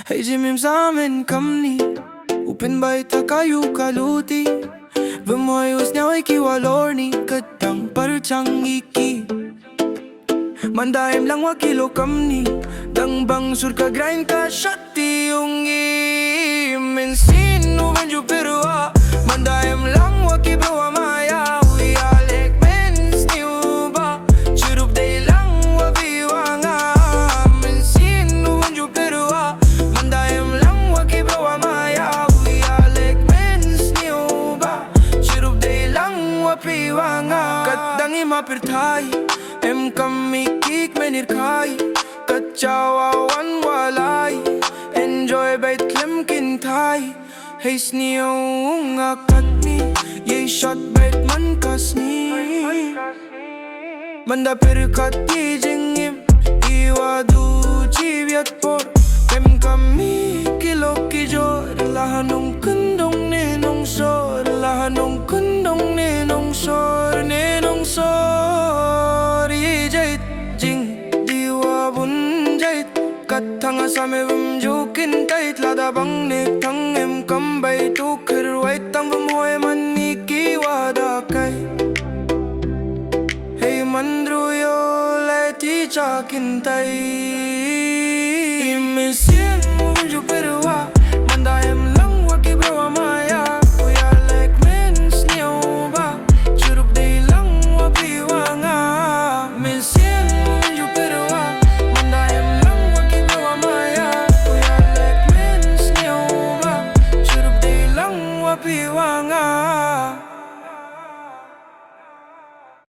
Hey Samen Samen kamni Upin bay takayu kaluti Vimoy usnyaw ikiwalorni Katang parchang iki Mandaim lang wakilo kamni Dang bang sur ka grind ka shati yung Mensin uben ju perua Mandaim lang wakibawa maya We are like men's new ba Chirup day lang wabiwa nga Mensin uben ju perua Mandaim lang wakibawa maya We are like men's new ba Chirup day lang wabiwa nga Katang imapirtay Em kami kik menirkai Kachawawan walay Enjoy bait klem kintai Hey sniyong akatni Ye shot bait man kasni Manda perkati jingim Iwadu chivyat por Em kami kilok kijor Lahanong kundong nenong sor Lahanong kundong nenong sor Nenong sor Jait Jing Diwa bun jait Katanga same vum jukin tait Lada bang nek tang em kambay Tukir wait tang vum hoy man niki wada kai Hey mandruyo leti chakin tai Imisien vum juperwa Manda em lang wakibrawa maya We are like men's new ba Churup day lang wapiwa nga Misien